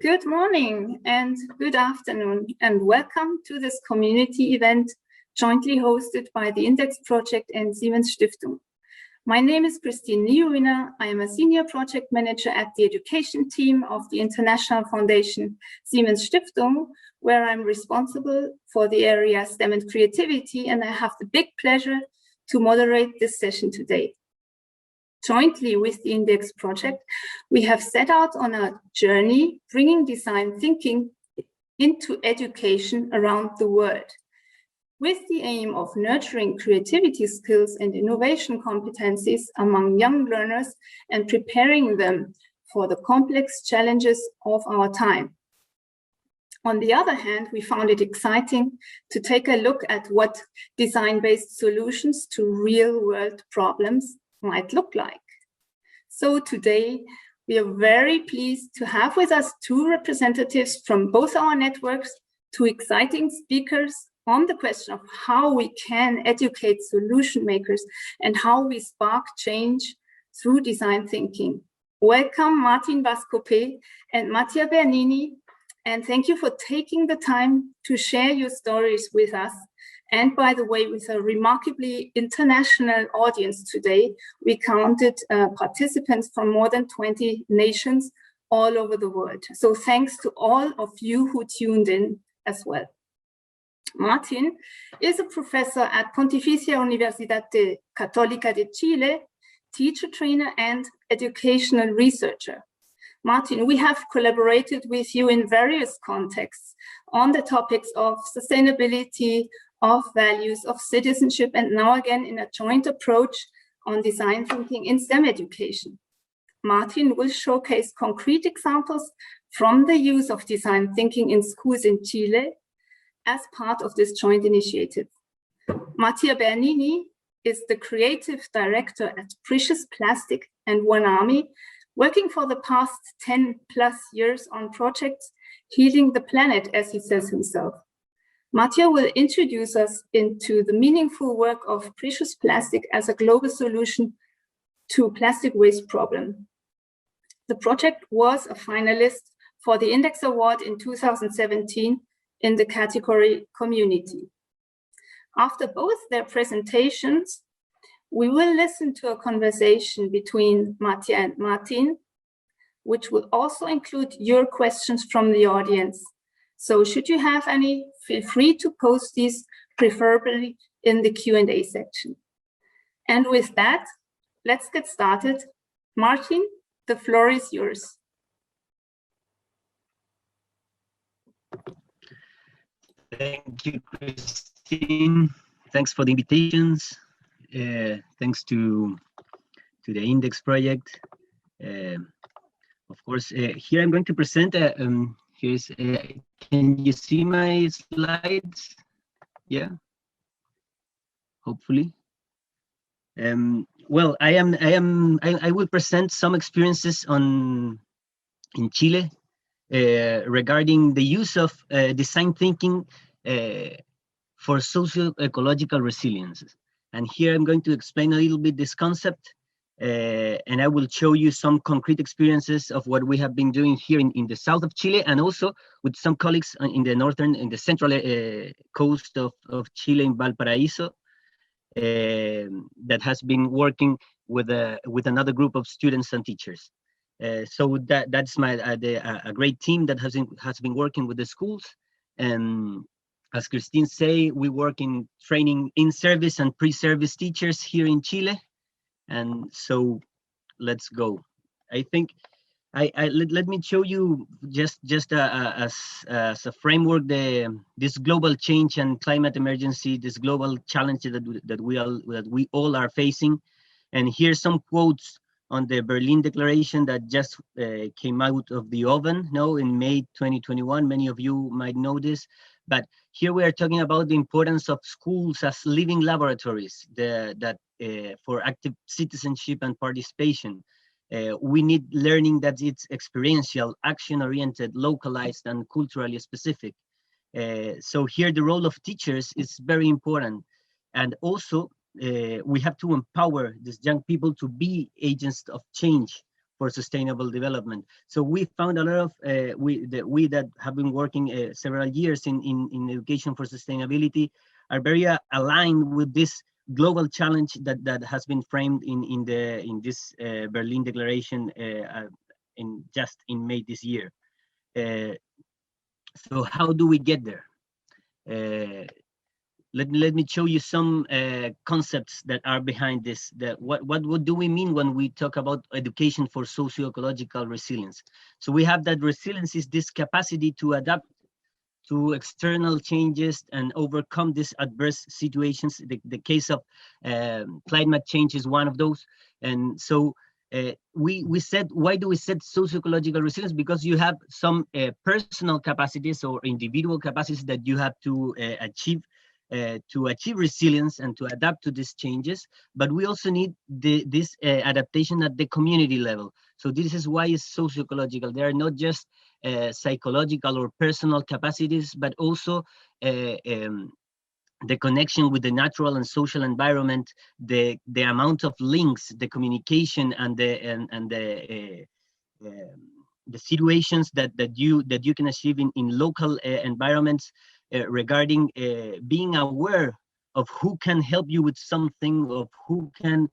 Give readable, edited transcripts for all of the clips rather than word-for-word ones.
Good morning and good afternoon, and welcome to this community event jointly hosted by the Index Project and Siemens Stiftung. My name is Christine Niewiner. I am a senior project manager at the education team of the international foundation Siemens Stiftung, where I'm responsible for the area STEM and creativity, and I have the big pleasure to moderate this session today. Jointly with the Index Project, we have set out on a journey bringing design thinking into education around the world, with the aim of nurturing creativity skills and innovation competencies among young learners and preparing them for the complex challenges of our time. On the other hand, we found it exciting to take a look at what design-based solutions to real-world problems might look like. So today, we are very pleased to have with us two representatives from both our networks, two exciting speakers on the question of how we can educate solution makers and how we spark change through design thinking. Welcome, Martín Bascopé and Mattia Bernini, and thank you for taking the time to share your stories with us. And by the way, with a remarkably international audience today, we counted participants from more than 20 nations all over the world. So thanks to all of you who tuned in as well. Martín is a professor at Pontificia Universidad Católica de Chile, teacher trainer and educational researcher. Martín, we have collaborated with you in various contexts on the topics of sustainability, of values, of citizenship, and now again in a joint approach on design thinking in STEM education. Martín will showcase concrete examples from the use of design thinking in schools in Chile as part of this joint initiative. Mattia Bernini is the creative director at Precious Plastic and One Army, working for the past 10+ years on projects healing the planet, as he says himself. Mattia will introduce us into the meaningful work of Precious Plastic as a global solution to plastic waste problem. The project was a finalist for the Index Award in 2017 in the category Community. After both their presentations, we will listen to a conversation between Mattia and Martín, which will also include your questions from the audience. So should you have any, feel free to post these, preferably in the Q&A section. And with that, let's get started. Martín, the floor is yours. Thank you, Christine. Thanks for the invitations. Thanks to the Index Project. Of course, here I'm going to present can you see my slides? Yeah, hopefully. Well, I will present some experiences in Chile regarding the use of design thinking for socio-ecological resilience. And here I'm going to explain a little bit this concept. And I will show you some concrete experiences of what we have been doing here in the south of Chile, and also with some colleagues in the central coast of Chile in Valparaiso, that has been working with another group of students and teachers. So that's a great team that has been working with the schools. And as Christine say, we work in training in-service and pre-service teachers here in Chile. And so let's go. I think let me show you just as a framework this global change and climate emergency, this global challenge that we all are facing. And here's some quotes on the Berlin Declaration that just came out of the oven in May 2021. Many of you might know this, but here we are talking about the importance of schools as living laboratories for active citizenship and participation. We need learning that it's experiential, action-oriented, localized, and culturally specific. So here the role of teachers is very important. And also we have to empower these young people to be agents of change for sustainable development. So we found a lot of, we that have been working several years in education for sustainability are very aligned with this global challenge that has been framed in this Berlin Declaration in May this year. So how do we get there? Let me show you some concepts that are behind this. What do we mean when we talk about education for socio-ecological resilience? So we have that resilience is this capacity to adapt to external changes and overcome these adverse situations. The case of climate change is one of those. And so we said, why do we set socio-ecological resilience? Because you have some personal capacities or individual capacities that you have to achieve resilience and to adapt to these changes. But we also need this adaptation at the community level. So this is why it's socio-ecological. They are not just psychological or personal capacities, but also the connection with the natural and social environment, the amount of links, the communication, and the situations that you can achieve in local environments regarding being aware of who can help you with something, of who can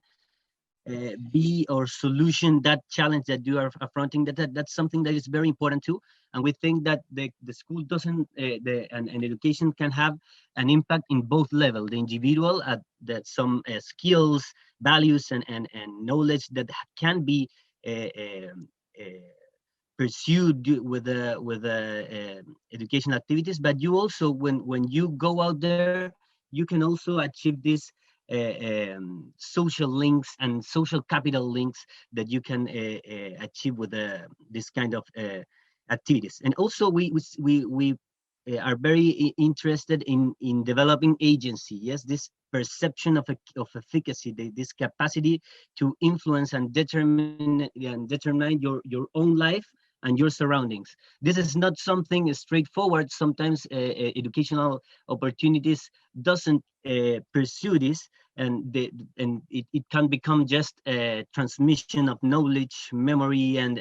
be or solution that challenge that you are affronting. That's something that is very important too. And we think that the school doesn't, an education can have an impact in both levels, the individual at that some skills, values, and knowledge that can be pursued with education activities. But you also, when you go out there, you can also achieve this social links and social capital links that you can achieve with this kind of activities. And also we are very interested in developing agency. Yes, this perception of efficacy, this capacity to influence and determine your own life and your surroundings. This is not something straightforward. Sometimes educational opportunities doesn't pursue this, and it can become just a transmission of knowledge, memory, and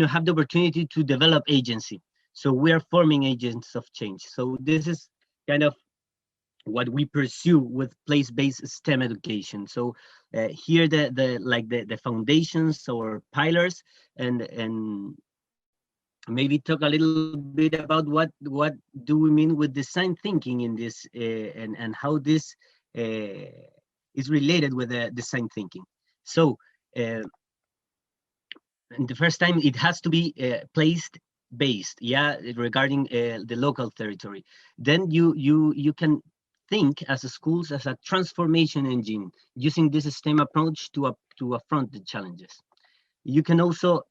have the opportunity to develop agency. So we are forming agents of change. So this is kind of what we pursue with place-based STEM education. So here the foundations or pillars, and maybe talk a little bit about what do we mean with design thinking in this, and how this is related with design thinking. So and the first time it has to be placed based, yeah, regarding the local territory. Then you can think as a schools as a transformation engine using this STEM approach to affront the challenges. You can also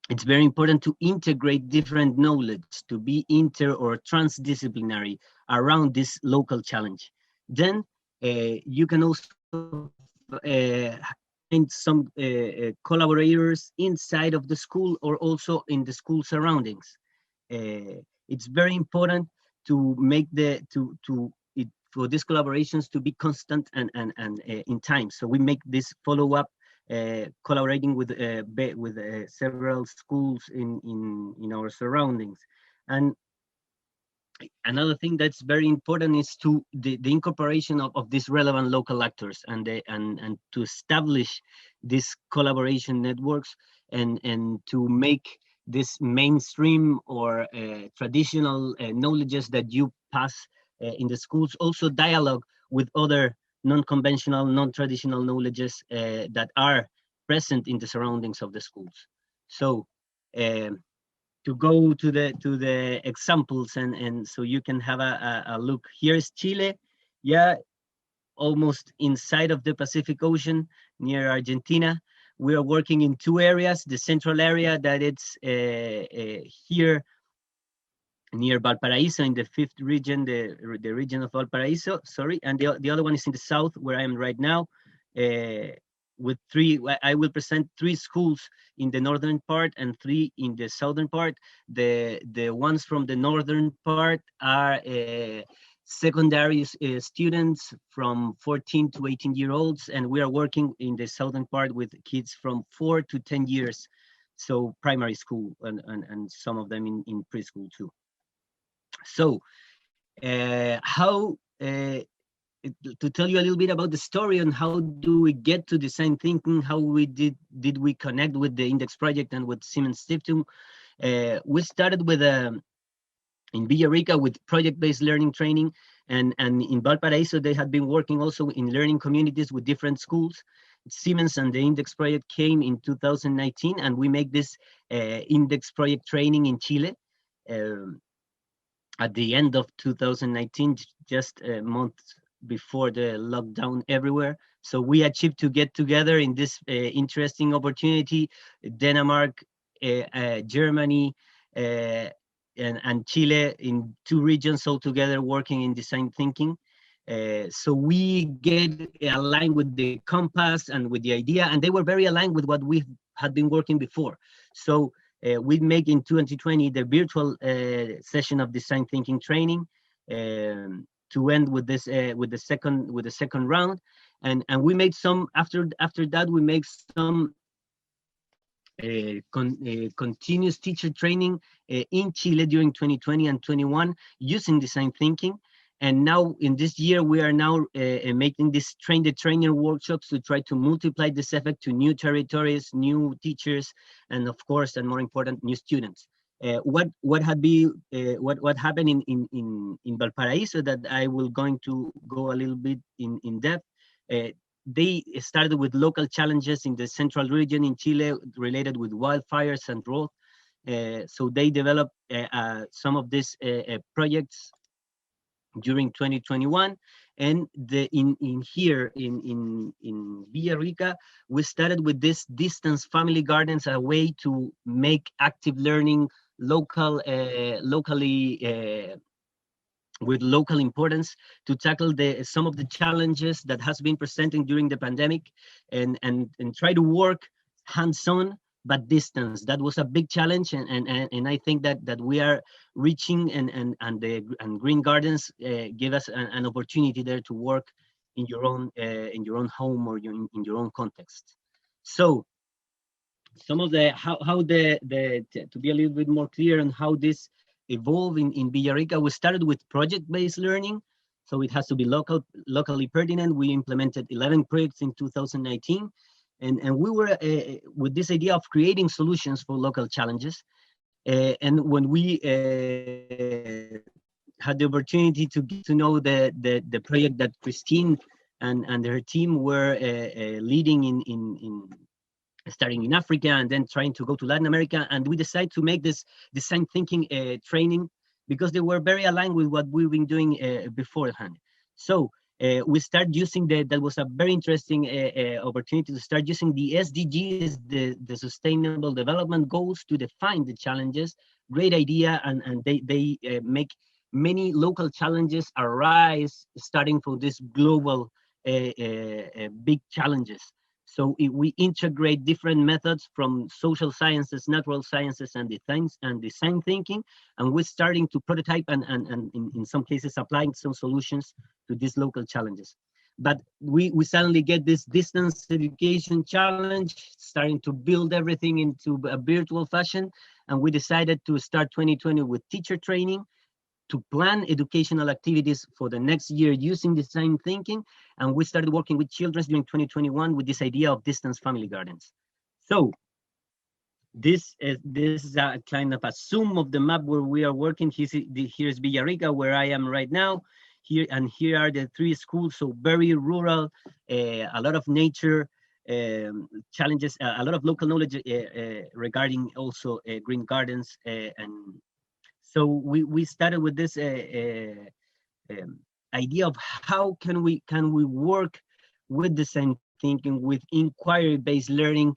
it's very important to integrate different knowledge, to be inter or transdisciplinary around this local challenge. Then you can also find some collaborators inside of the school or also in the school surroundings. It's very important to make for these collaborations to be constant and in time. So we make this follow-up, collaborating with several schools in our surroundings. And another thing that's very important is the incorporation of these relevant local actors and to establish these collaboration networks and to make this mainstream or traditional knowledges that you pass in the schools also dialogue with other non-conventional, non-traditional knowledges that are present in the surroundings of the schools. So to go to the examples and so you can have a look. Here is Chile, yeah, almost inside of the Pacific Ocean near Argentina. We are working in two areas, the central area that it's here near Valparaiso in the 5th region, the region of Valparaiso, sorry, and the other one is in the south where I am right now, with I will present 3 schools in the northern part and 3 in the southern part. The ones from the northern part are secondary students from 14 to 18-year-olds, and we are working in the southern part with kids from 4 to 10 years, so primary school, and some of them in preschool too. So how to tell you a little bit about the story on how do we get to design thinking, how we did we connect with the Index project and with Siemens Stiftung. We started with in Villarrica with project-based learning training, and in Valparaiso they had been working also in learning communities with different schools. Siemens and the Index project came in 2019, and we make this Index project training in Chile at the end of 2019, just a month before the lockdown everywhere. So we achieved to get together in this interesting opportunity, Denmark, Germany, and Chile, in 2 regions all together working in design thinking. So we get aligned with the compass and with the idea, and they were very aligned with what we had been working before. So we make in 2020 the virtual session of design thinking training to end with this with the second round, and we made some after that we make some continuous teacher training in Chile during 2020 and 21 using design thinking. And now in this year, we are now making this train the trainer workshops to try to multiply this effect to new territories, new teachers, and of course, and more important, new students. What happened in Valparaiso that I will going to go a little bit in depth. They started with local challenges in the central region in Chile related with wildfires and drought. So they developed some of these projects during 2021, and in Villarrica, we started with this distance family gardens, a way to make active learning locally with local importance, to tackle some of the challenges that has been presenting during the pandemic, and try to work hands-on but distance. That was a big challenge, and I think that we are reaching, and Green Gardens give us an opportunity there to work in your own home or in your own context. So some of the to be a little bit more clear on how this evolved in Villarrica, we started with project-based learning, so it has to be locally pertinent. We implemented 11 projects in 2019. And we were with this idea of creating solutions for local challenges. And when we had the opportunity to get to know the project that Christine and her team were leading in starting in Africa and then trying to go to Latin America, and we decided to make this design thinking training because they were very aligned with what we've been doing beforehand. So we started using that was a very interesting opportunity to start using the SDGs, the Sustainable Development Goals, to define the challenges. Great idea, and they make many local challenges arise, starting from this global big challenges. So we integrate different methods from social sciences, natural sciences, and design thinking, and we're starting to prototype and in some cases applying some solutions to these local challenges. But we suddenly get this distance education challenge, starting to build everything into a virtual fashion, and we decided to start 2020 with teacher training, to plan educational activities for the next year using design thinking, and we started working with children during 2021 with this idea of distance family gardens. So this is a kind of a zoom of the map where we are working. Here's Villarrica, where I am right now. Here are the 3 schools, so very rural, a lot of nature challenges, a lot of local knowledge regarding also green gardens, and so we started with this idea of how can we work with design thinking, with inquiry-based learning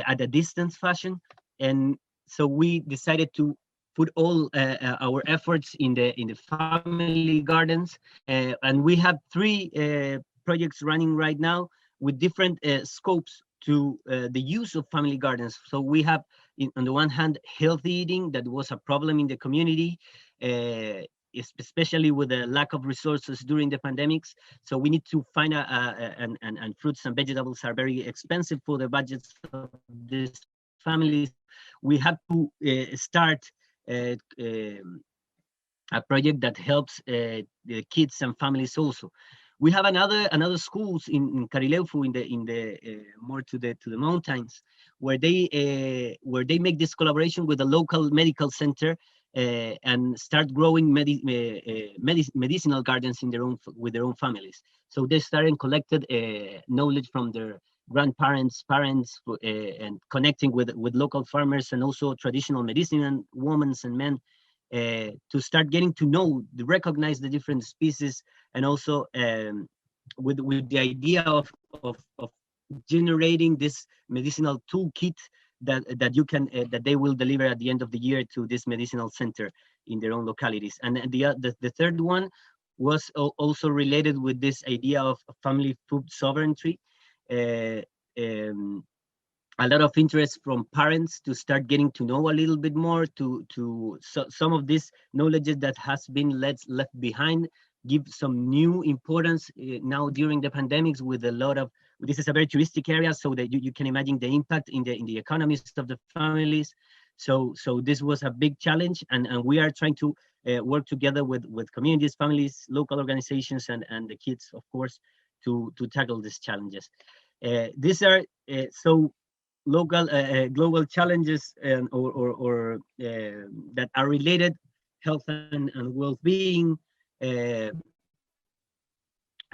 at a distance fashion. And so we decided to put all our efforts in the family gardens, and we have 3 projects running right now with different scopes to the use of family gardens. So we have, on the one hand, healthy eating that was a problem in the community, especially with the lack of resources during the pandemics. So we need to find and fruits and vegetables are very expensive for the budgets of these families. We have to start a project that helps the kids and families also. We have another schools in Carileufu in the more to the mountains, where they make this collaboration with the local medical center and start growing medicinal gardens in with their own families. So they started collected knowledge from their grandparents, parents, and connecting with local farmers and also traditional medicine women and men to start getting to know, recognize the different species, and also with the idea of generating this medicinal toolkit that you can that they will deliver at the end of the year to this medicinal center in their own localities. And the third one was also related with this idea of family food sovereignty. A lot of interest from parents to start getting to know a little bit more so some of this knowledge that has been left behind, give some new importance now during the pandemics with a lot of, this is a very touristic area, so that you can imagine the impact in the economies of the families. So this was a big challenge, and we are trying to work together with communities, families, local organizations, and the kids, of course, to tackle these challenges. These are so local global challenges that are related: health and well-being,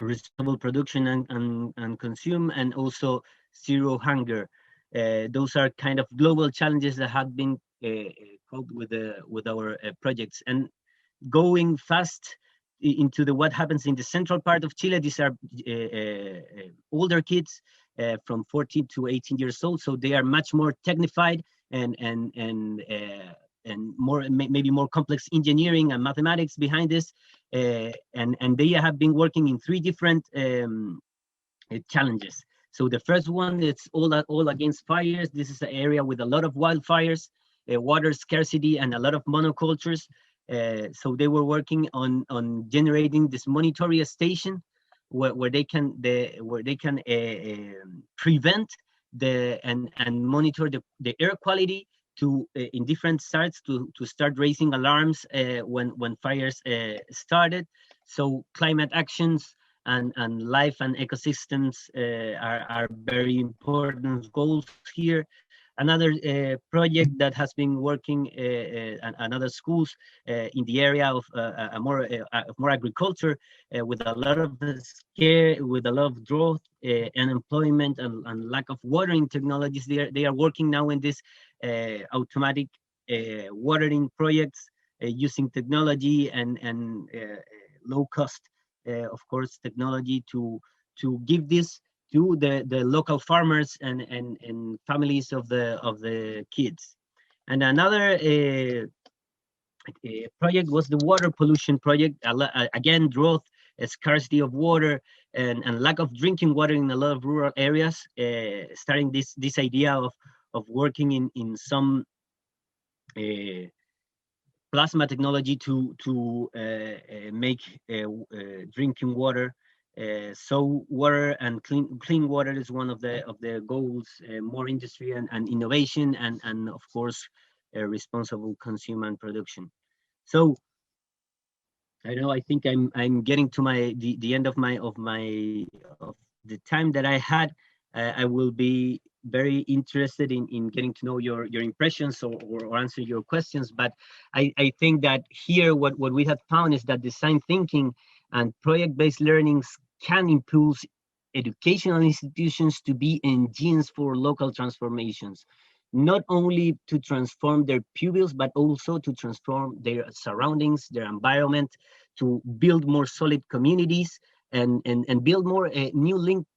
responsible production and consume, and also zero hunger. Those are kind of global challenges that have been coped with our projects. And going fast into what happens in the central part of Chile, these are older kids from 14 to 18 years old, so they are much more technified and more maybe more complex engineering and mathematics behind this, and they have been working in 3 different challenges. So the first one, it's all against fires. This is an area with a lot of wildfires, water scarcity, and a lot of monocultures. So they were working on generating this monitoring station where they can prevent and monitor the air quality to in different sites to start raising alarms when fires started. So climate actions and life and ecosystems are very important goals here. Another project that has been working and other schools in the area of more agriculture with a lot of scare, with a lot of drought, unemployment, and lack of watering technologies. They are working now in this automatic watering projects using technology and low cost, of course, technology to give this to the local farmers and families of the kids. And another project was the water pollution project. Again, drought, scarcity of water, and lack of drinking water in a lot of rural areas. Starting this idea of working in some plasma technology to make drinking water. So water and clean water is one of the goals. More industry and innovation, and of course responsible consumption and production. So I know, I think I'm getting to the end of the time that I had. I will be very interested in getting to know your impressions or answer your questions. But I think that here what we have found is that design thinking and project-based learnings can impulse educational institutions to be engines for local transformations, not only to transform their pupils, but also to transform their surroundings, their environment, to build more solid communities and build more new links,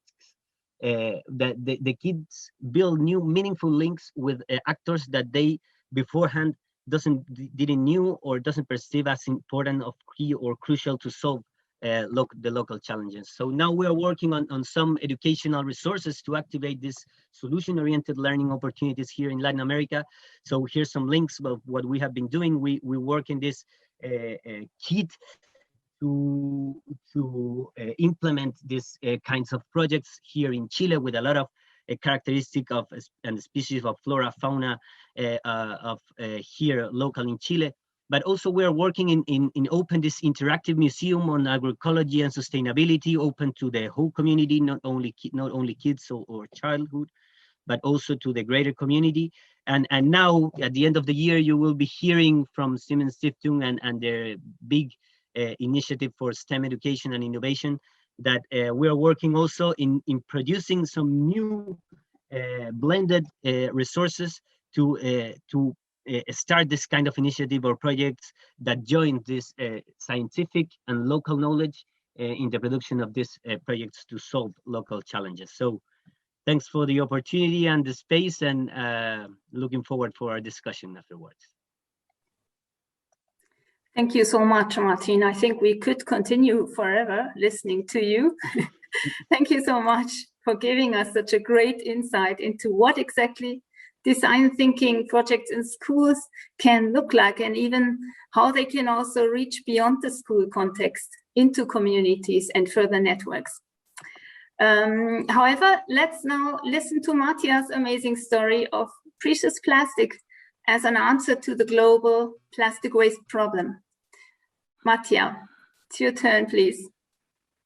that the kids build new meaningful links with actors that they beforehand didn't knew or doesn't perceive as important or key or crucial to solve the local challenges. So now we are working on some educational resources to activate these solution-oriented learning opportunities here in Latin America. So here's some links of what we have been doing. We work in this kit to implement these kinds of projects here in Chile, with a lot of characteristic of and species of flora, fauna of here local in Chile. But also we are working in open this interactive museum on agroecology and sustainability, open to the whole community, not only kids or childhood, but also to the greater community. And now at the end of the year, you will be hearing from Siemens Stiftung and their big initiative for STEM education and innovation, that we are working also in producing some new blended resources to start this kind of initiative or projects that join this scientific and local knowledge in the production of these projects to solve local challenges. So thanks for the opportunity and the space, and looking forward for our discussion afterwards. Thank you so much, Martin. I think we could continue forever listening to you. Thank you so much for giving us such a great insight into what exactly design thinking projects in schools can look like, and even how they can also reach beyond the school context into communities and further networks. However, let's now listen to Mattia's amazing story of precious plastic as an answer to the global plastic waste problem. Mattia, it's your turn, please.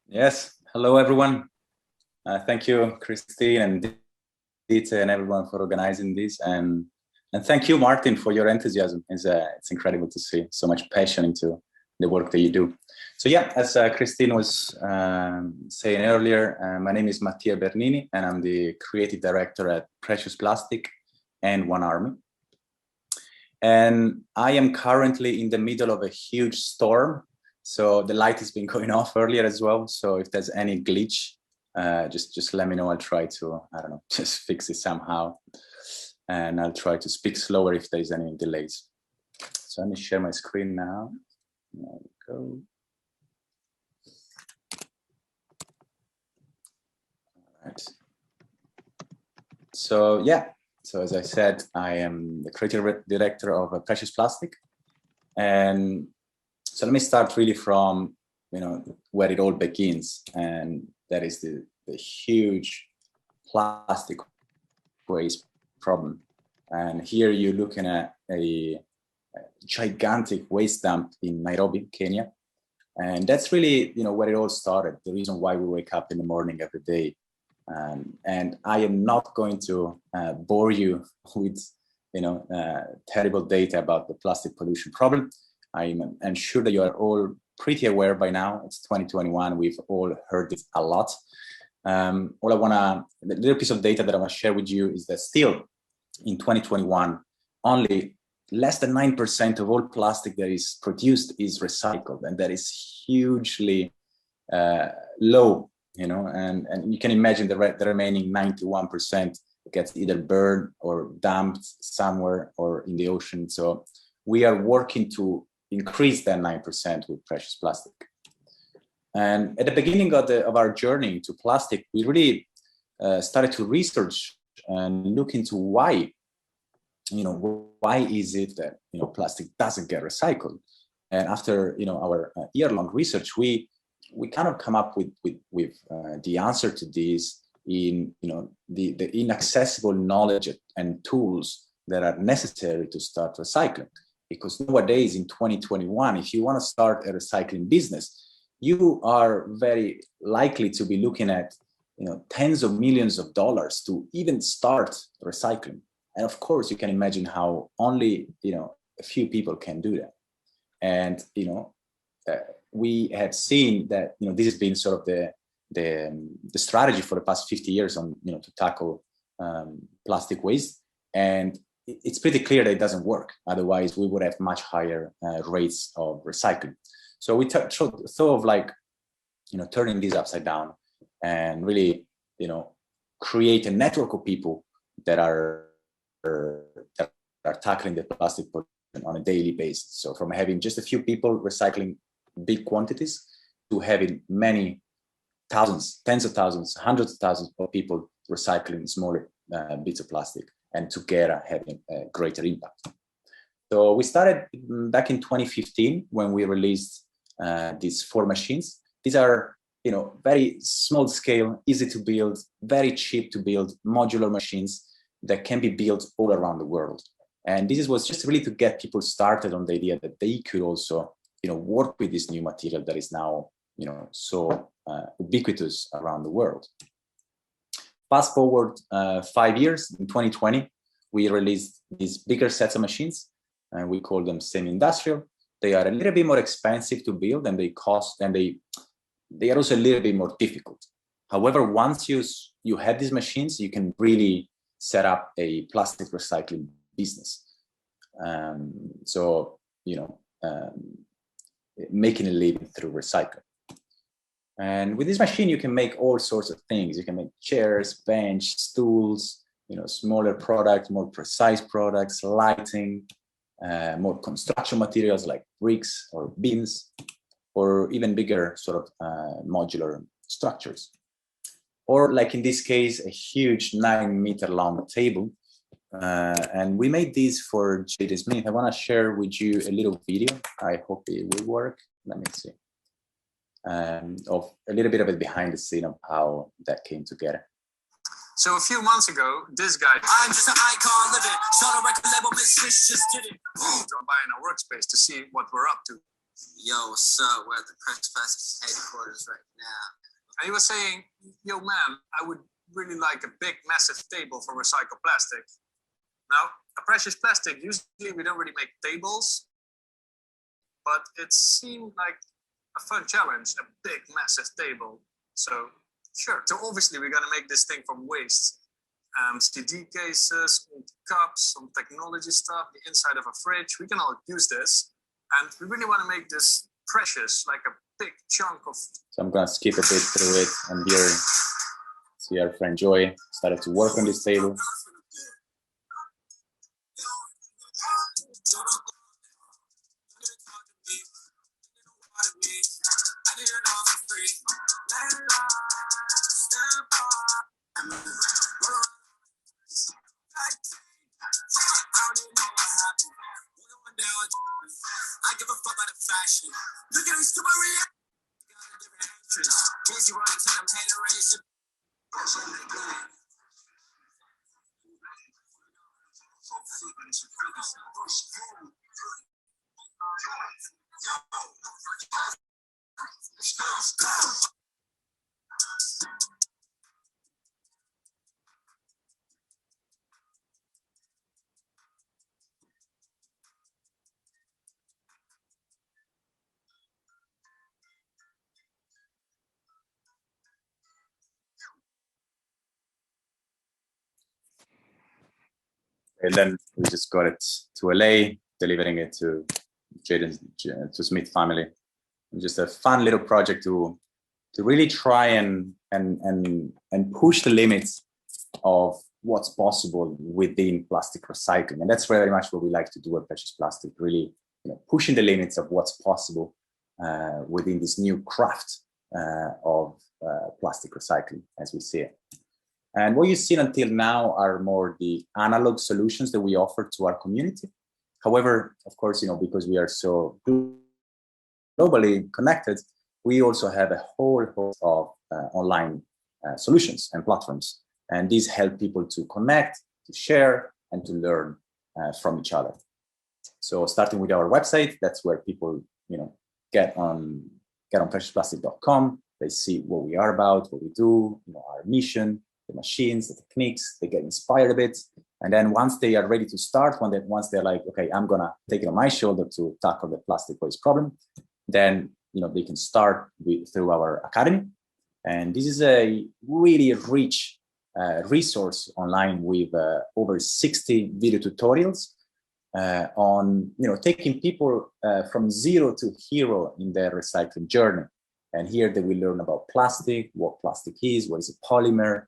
Yes, hello everyone. Thank you, Christine and Dita and everyone for organizing this, and thank you, Martin, for your enthusiasm. It's incredible to see so much passion into the work that you do. So yeah, as Christine was saying earlier, my name is Mattia Bernini, and I'm the creative director at Precious Plastic and One Army. And I am currently in the middle of a huge storm, so the light has been going off earlier as well. So if there's any glitch, just let me know. I'll try to, I don't know, just fix it somehow. And I'll try to speak slower if there's any delays. So let me share my screen now. There we go. All right. So yeah, so as I said, I am the creative director of Precious Plastic. And so let me start really from, where it all begins. And that is the huge plastic waste problem. And here you're looking at a gigantic waste dump in Nairobi, Kenya. And that's really, where it all started, the reason why we wake up in the morning every day. And I am not going to bore you with, terrible data about the plastic pollution problem. I'm sure that you are all pretty aware by now. It's 2021. We've all heard it a lot. The little piece of data that I want to share with you is that still in 2021, only less than 9% of all plastic that is produced is recycled, and that is hugely low, and you can imagine the remaining 91% gets either burned or dumped somewhere or in the ocean. So we are working to increase that 9% with Precious Plastic. And at the beginning of our journey to plastic, we really started to research and look into why is it that plastic doesn't get recycled. And after our year-long research, we kind of come up with the answer to this in the inaccessible knowledge and tools that are necessary to start recycling. Because nowadays in 2021, if you want to start a recycling business, you are very likely to be looking at tens of millions of dollars to even start recycling. And of course, you can imagine how only a few people can do that. And we have seen that this has been sort of the strategy for the past 50 years on to tackle plastic waste. And it's pretty clear that it doesn't work. Otherwise, we would have much higher rates of recycling. So we thought of turning this upside down and really create a network of people that are tackling the plastic pollution on a daily basis. So from having just a few people recycling big quantities to having many thousands, tens of thousands, hundreds of thousands of people recycling smaller bits of plastic, and together having a greater impact. So we started back in 2015 when we released these 4 machines. These are, very small scale, easy to build, very cheap to build, modular machines that can be built all around the world. And this was just really to get people started on the idea that they could also, work with this new material that is now, so ubiquitous around the world. Fast forward 5 years, in 2020, we released these bigger sets of machines, and we call them semi-industrial. They are a little bit more expensive to build, and they cost, and they are also a little bit more difficult. However, once you have these machines, you can really set up a plastic recycling business. Making a living through recycling. And with this machine, you can make all sorts of things. You can make chairs, bench, stools, smaller products, more precise products, lighting, more construction materials like bricks or beams, or even bigger sort of modular structures. Or like in this case, a huge 9-meter long table. And we made these for J.D. Smith. I want to share with you a little video. I hope it will work. Let me see. Of a little bit of it behind the scene of how that came together. So a few months ago, this guy, I'm just an icon living, shot a record label, Miss Swish just did it. Drop by in our workspace to see what we're up to. Yo, what's up? We're at the Precious Plastics headquarters right now. And he was saying, yo man, I would really like a big, massive table for recycled plastic. Now, a precious plastic, usually we don't really make tables, but it seemed like a fun challenge, a big, massive table. So sure, so obviously we're gonna make this thing from waste. CD cases, old cups, some technology stuff, the inside of a fridge, we can all use this. And we really wanna make this precious, like a big chunk of... So I'm gonna skip a bit through it, and here, see our friend Joy started to work on this table. I give a fuck about the fashion. Look at this Maria. Got a different entrance. Busy running to them hateration. And then we just got it to LA, delivering it to to Smith family. Just a fun little project to really try and push the limits of what's possible within plastic recycling. And that's very much what we like to do at Precious Plastic, really pushing the limits of what's possible within this new craft of plastic recycling as we see it. And what you've seen until now are more the analog solutions that we offer to our community. However, of course, because we are so globally connected, we also have a whole host of online solutions and platforms. And these help people to connect, to share, and to learn from each other. So starting with our website, that's where people, get on preciousPlastic.com. They see what we are about, what we do, our mission, the machines, the techniques. They get inspired a bit. And then once they are ready to start, once they're like, okay, I'm going to take it on my shoulder to tackle the plastic waste problem, then they can start through our academy. And this is a really rich resource online with over 60 video tutorials on taking people from zero to hero in their recycling journey. And here they will learn about plastic, what plastic is, what is a polymer,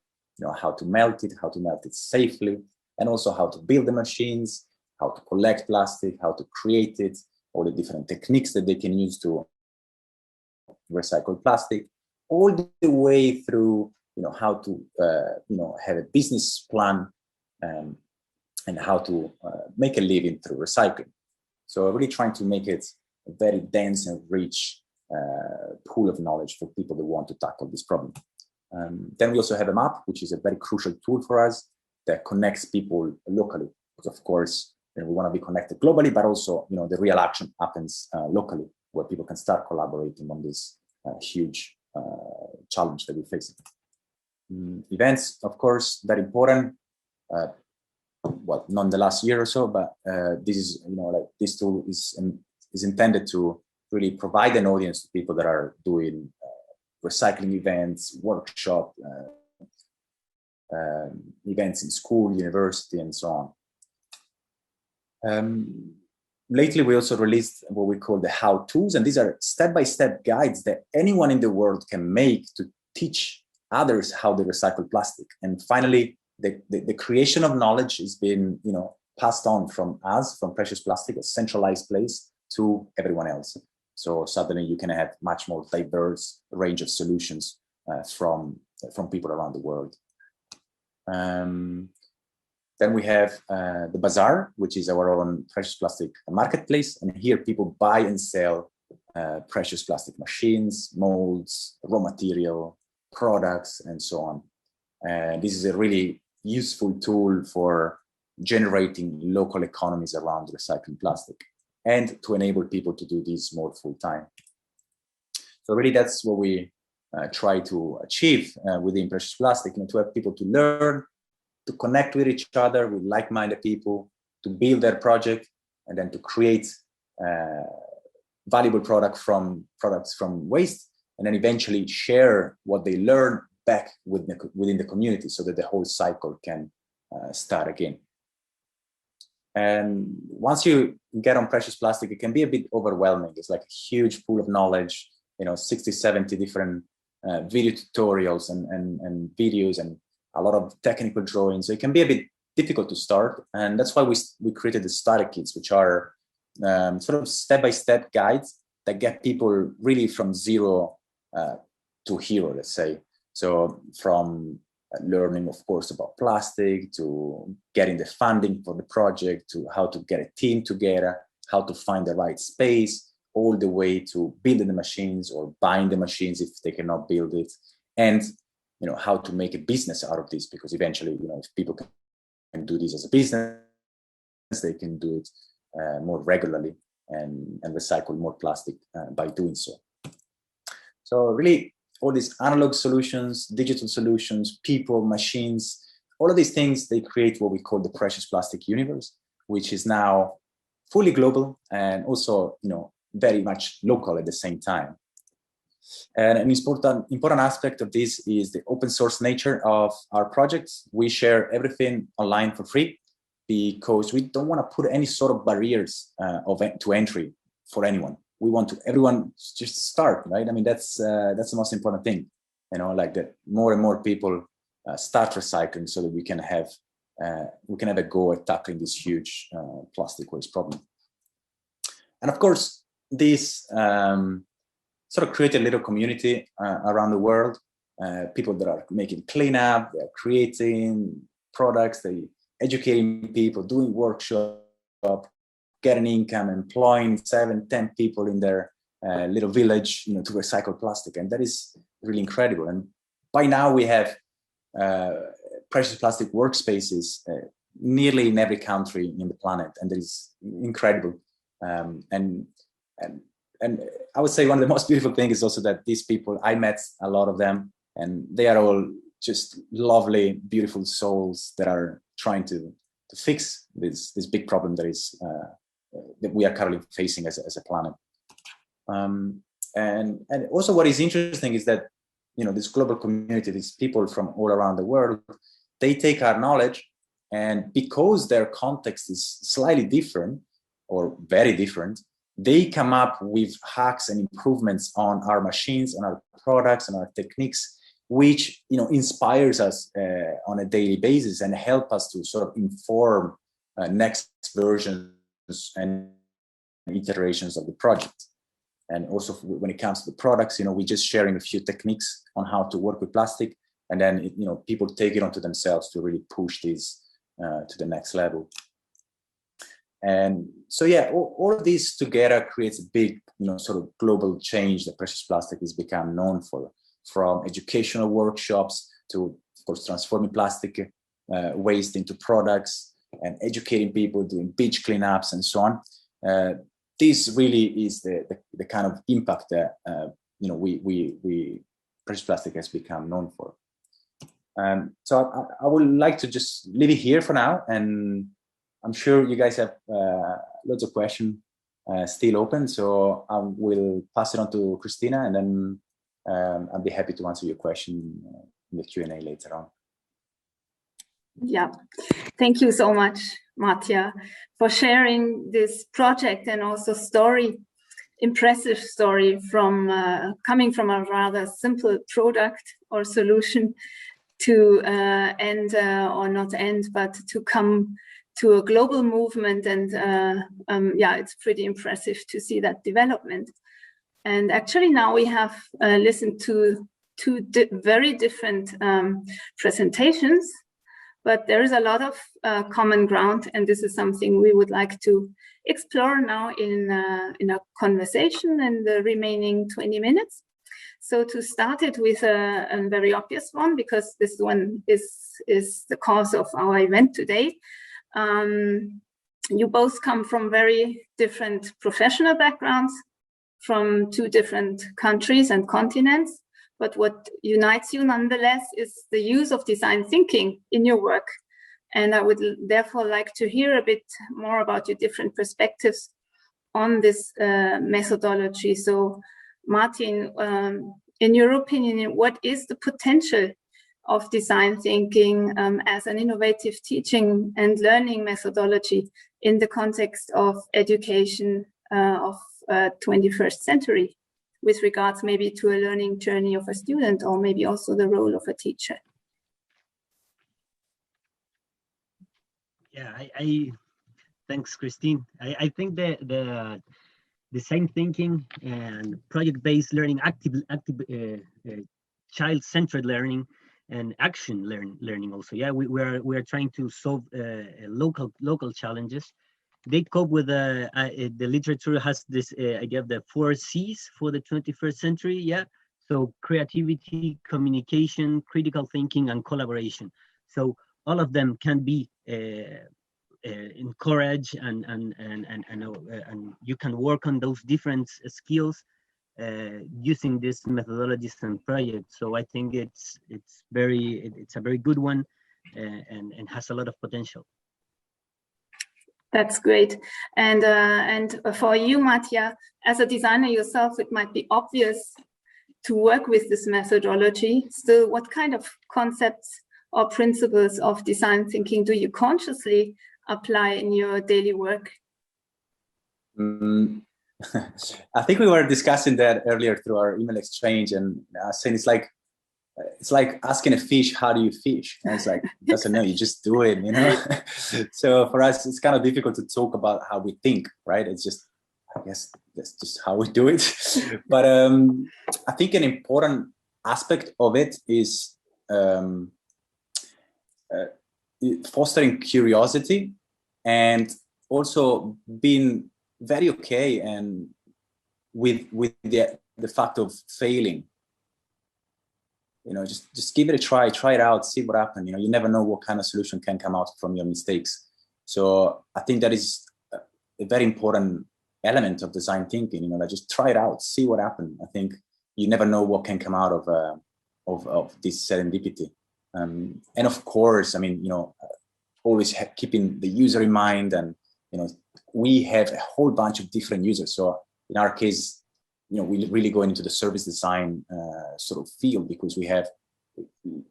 how to melt it safely, and also how to build the machines, how to collect plastic, how to create it, all the different techniques that they can use to recycle plastic, all the way through how to have a business plan and how to make a living through recycling. So really trying to make it a very dense and rich pool of knowledge for people that want to tackle this problem. Then we also have a map, which is a very crucial tool for us that connects people locally. Because of course, we want to be connected globally, but also, the real action happens locally, where people can start collaborating on this huge challenge that we're facing. Events, of course, very important. Well, not in the last year or so, but this is, this tool is intended to really provide an audience to people that are doing recycling events, workshop, events in school, university, and so on. Lately, we also released what we call the how-tos, and these are step-by-step guides that anyone in the world can make to teach others how they recycle plastic. And finally, the creation of knowledge has been, passed on from us, from Precious Plastic, a centralized place, to everyone else. So suddenly you can have much more diverse range of solutions from people around the world. Then we have the Bazaar, which is our own precious plastic marketplace. And here people buy and sell precious plastic machines, molds, raw material, products, and so on. And this is a really useful tool for generating local economies around recycling plastic and to enable people to do this more full time. So really that's what we try to achieve within Precious Plastic, to have people to learn, to connect with each other, with like-minded people, to build their project, and then to create valuable products from waste, and then eventually share what they learn back within the community so that the whole cycle can start again. And once you get on Precious Plastic, it can be a bit overwhelming. It's like a huge pool of knowledge, 60, 70 different video tutorials and videos and a lot of technical drawings. So it can be a bit difficult to start. And that's why we created the starter kits, which are sort of step-by-step guides that get people really from zero to hero, let's say. So from learning, of course, about plastic, to getting the funding for the project, to how to get a team together, how to find the right space, all the way to building the machines or buying the machines if they cannot build it, and how to make a business out of this, because eventually, if people can do this as a business, they can do it more regularly and recycle more plastic by doing so. So really, all these analog solutions, digital solutions, people, machines, all of these things, they create what we call the Precious Plastic universe, which is now fully global and also, very much local at the same time. And an important aspect of this is the open source nature of our projects. We share everything online for free because we don't want to put any sort of barriers to entry for anyone. We want everyone just start, right? I mean, that's the most important thing, like that more and more people start recycling so that we can have a go at tackling this huge plastic waste problem. And of course, this sort of create a little community around the world, people that are making cleanup, they're creating products, they educating people, doing workshops, getting income, employing 7-10 people in their little village, to recycle plastic. And that is really incredible. And by now we have precious plastic workspaces nearly in every country in the planet. And that is incredible. And I would say one of the most beautiful things is also that these people, I met a lot of them, and they are all just lovely, beautiful souls that are trying to fix this big problem that is that we are currently facing as a planet. And also what is interesting is that, this global community, these people from all around the world, they take our knowledge, and because their context is slightly different or very different, they come up with hacks and improvements on our machines, on our products, and our techniques, which inspires us on a daily basis and help us to sort of inform next versions and iterations of the project. And also when it comes to the products, we're just sharing a few techniques on how to work with plastic, and then people take it onto themselves to really push this to the next level. And so, yeah, all of this together creates a big, sort of global change that precious plastic has become known for, from educational workshops to, of course, transforming plastic waste into products and educating people, doing beach cleanups and so on. This really is the kind of impact that, we precious plastic has become known for. So I would like to just leave it here for now, and I'm sure you guys have loads of questions still open, so I will pass it on to Christina, and then I'll be happy to answer your question in the Q&A later on. Yeah, thank you so much, Mattia, for sharing this project and also impressive story from coming from a rather simple product or solution to to come to a global movement. And yeah, it's pretty impressive to see that development. And actually now we have listened to two very different presentations, but there is a lot of common ground, and this is something we would like to explore now in a conversation in the remaining 20 minutes. So to start it with a very obvious one, because this one is the cause of our event today. You both come from very different professional backgrounds, from two different countries and continents. But what unites you nonetheless is the use of design thinking in your work. And I would therefore like to hear a bit more about your different perspectives on this methodology. So Martin, in your opinion, what is the potential of design thinking as an innovative teaching and learning methodology in the context of education of 21st century, with regards maybe to a learning journey of a student, or maybe also the role of a teacher? Yeah, thanks, Christine. I think the design thinking and project-based learning, active child-centered learning, and action learning also. Yeah, we are trying to solve local challenges. They cope with the literature has this idea of the 4 C's for the 21st century. Yeah, so creativity, communication, critical thinking, and collaboration. So all of them can be encouraged, and you can work on those different skills using these methodologies and projects. So I think it's a very good one and has a lot of potential. That's great. And for you, Mattia, as a designer yourself, it might be obvious to work with this methodology. Still, what kind of concepts or principles of design thinking do you consciously apply in your daily work? I think we were discussing that earlier through our email exchange, and I was saying it's like asking a fish, how do you fish? And it's like, it doesn't know, you just do it, So for us, it's kind of difficult to talk about how we think, right? It's just, I guess that's just how we do it. But I think an important aspect of it is fostering curiosity, and also being very okay and with the fact of failing. Just give it a try it out, see what happens. You never know what kind of solution can come out from your mistakes. So I think that is a very important element of design thinking. Like just try it out, see what happens. I think you never know what can come out of this serendipity. And of course, always keeping the user in mind. And we have a whole bunch of different users. So in our case, we really go into the service design sort of field, because we have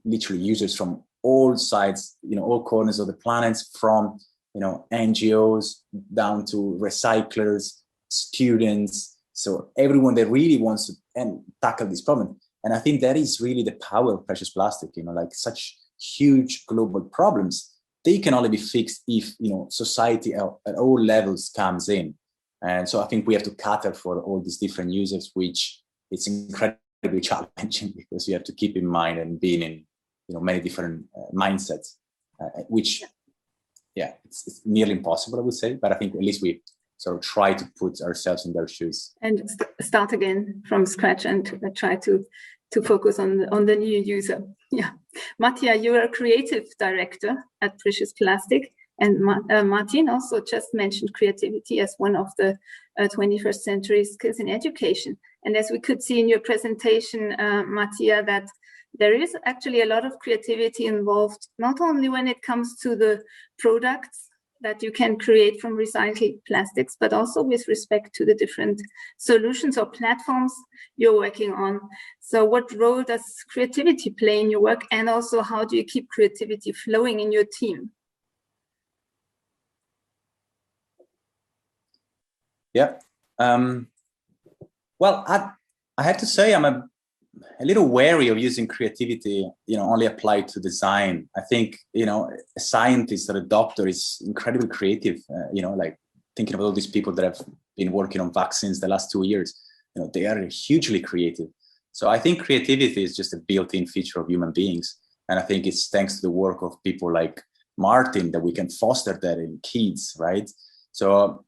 literally users from all sides, all corners of the planet, from NGOs down to recyclers, students. So everyone that really wants to tackle this problem. And I think that is really the power of precious plastic. Like such huge global problems, they can only be fixed if society at all levels comes in. And so I think we have to cater for all these different users, which it's incredibly challenging, because you have to keep in mind and being in many different mindsets, which it's nearly impossible, I would say. But I think at least we sort of try to put ourselves in their shoes and start again from scratch and try to focus on the new user. Yeah, Mattia, you're a creative director at Precious Plastic, and Martin also just mentioned creativity as one of the 21st century skills in education. And as we could see in your presentation, Mattia, that there is actually a lot of creativity involved, not only when it comes to the products that you can create from recycled plastics, but also with respect to the different solutions or platforms you're working on. So what role does creativity play in your work? And also, how do you keep creativity flowing in your team? Yeah. Well, I have to say I'm a little wary of using creativity, only applied to design. I think, a scientist or a doctor is incredibly creative, like thinking about all these people that have been working on vaccines the last 2 years, they are hugely creative. So I think creativity is just a built-in feature of human beings. And I think it's thanks to the work of people like Martin that we can foster that in kids, right? So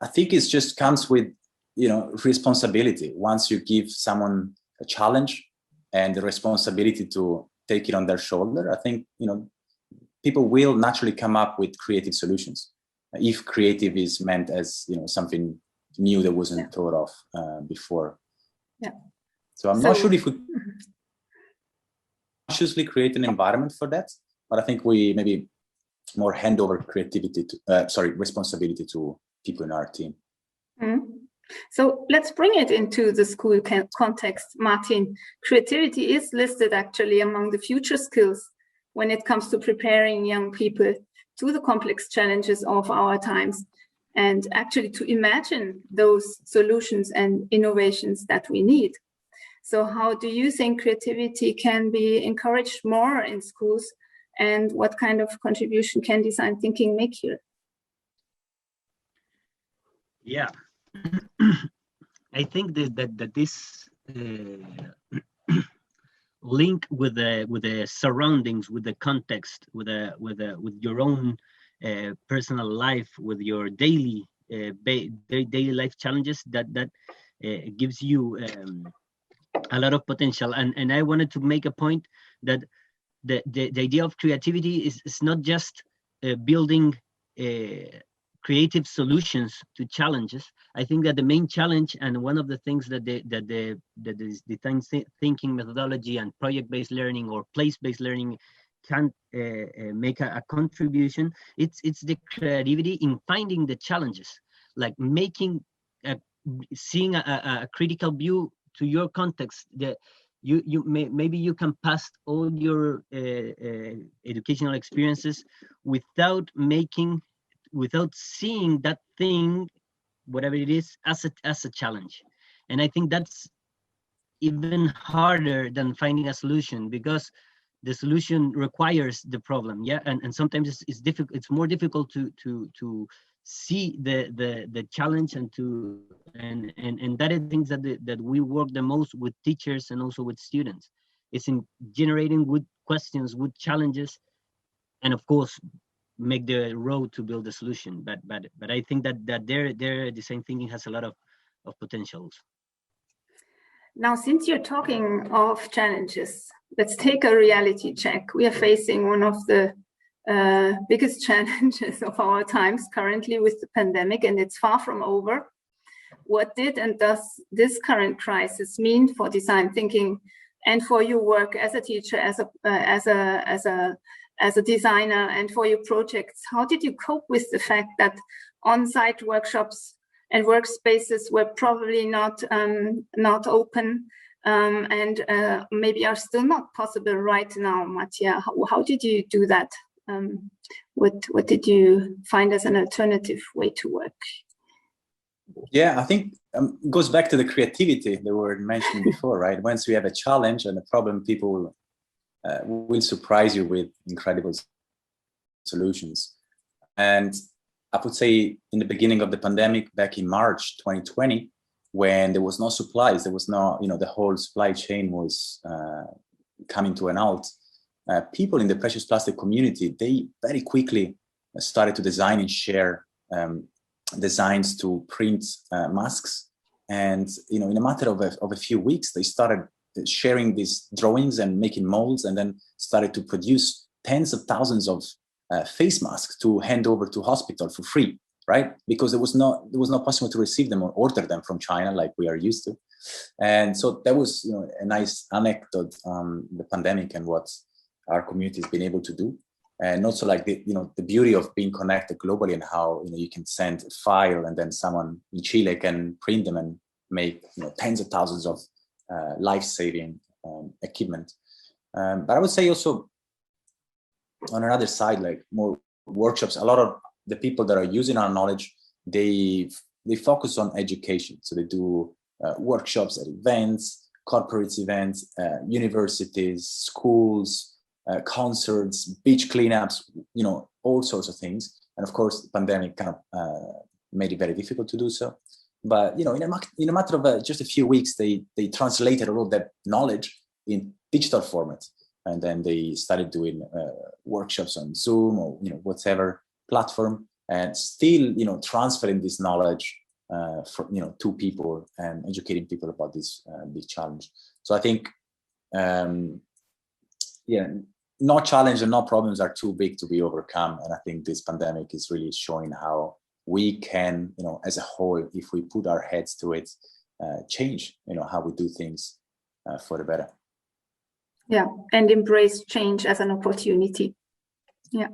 I think it just comes with, responsibility. Once you give someone a challenge and the responsibility to take it on their shoulder, I think, people will naturally come up with creative solutions. If creative is meant as, something new that wasn't thought of before. Yeah. So I'm not sure if we consciously create an environment for that, but I think we maybe more hand over responsibility to people in our team. Mm-hmm. So let's bring it into the school context, Martin. Creativity is listed actually among the future skills when it comes to preparing young people to the complex challenges of our times and actually to imagine those solutions and innovations that we need. So how do you think creativity can be encouraged more in schools, and what kind of contribution can design thinking make here? Yeah. I think that this link with the surroundings, with the context, with your own personal life, with your daily life challenges, that gives you a lot of potential. And I wanted to make a point that the idea of creativity is not just building creative solutions to challenges. I think that the main challenge, and one of the things that the design thinking methodology and project-based learning or place-based learning can make a contribution, it's the creativity in finding the challenges, like seeing a critical view to your context. That maybe you can pass all your educational experiences without seeing that thing, whatever it is, as a challenge. And I think that's even harder than finding a solution, because the solution requires the problem. Yeah, and sometimes it's difficult. It's more difficult to see the challenge and that is things that we work the most with teachers and also with students. It's in generating good questions, good challenges, and of course make the road to build a solution. But I think that their design thinking has a lot of potentials. Now, since you're talking of challenges, let's take a reality check. We are facing one of the biggest challenges of our times currently with the pandemic, and it's far from over. What did and does this current crisis mean for design thinking and for your work as a teacher, as a designer, and for your projects? How did you cope with the fact that on-site workshops and workspaces were probably not open and maybe are still not possible right now, Mattia? How did you do that? What did you find as an alternative way to work? Yeah, I think it goes back to the creativity that we were mentioning before, right? Once we have a challenge and a problem, people will surprise you with incredible solutions. And I would say in the beginning of the pandemic, back in March 2020, when there was no supplies, there was no, the whole supply chain was coming to an halt. people in the precious plastic community, they very quickly started to design and share designs to print masks. And, you know, in a matter of a few weeks, they started sharing these drawings and making molds, and then started to produce tens of thousands of face masks to hand over to hospital for free, right? Because it was not possible to receive them or order them from China like we are used to. And so that was, you know, a nice anecdote on the pandemic and what our community has been able to do. And also like the beauty of being connected globally, and how, you know, you can send a file and then someone in Chile can print them and make, you know, tens of thousands of life-saving equipment. But I would say also on another side, like more workshops, a lot of the people that are using our knowledge, they focus on education. So they do workshops at events, corporate events, universities, schools, concerts, beach cleanups, you know, all sorts of things. And of course, the pandemic kind of made it very difficult to do so. But, you know, in a matter of just a few weeks, they translated all of that knowledge in digital format. And then they started doing workshops on Zoom or, you know, whatever platform, and still, you know, transferring this knowledge to people and educating people about this big challenge. So I think, no challenge and no problems are too big to be overcome. And I think this pandemic is really showing how we can, you know, as a whole, if we put our heads to it, change, you know, how we do things for the better. Yeah, and embrace change as an opportunity. Yeah,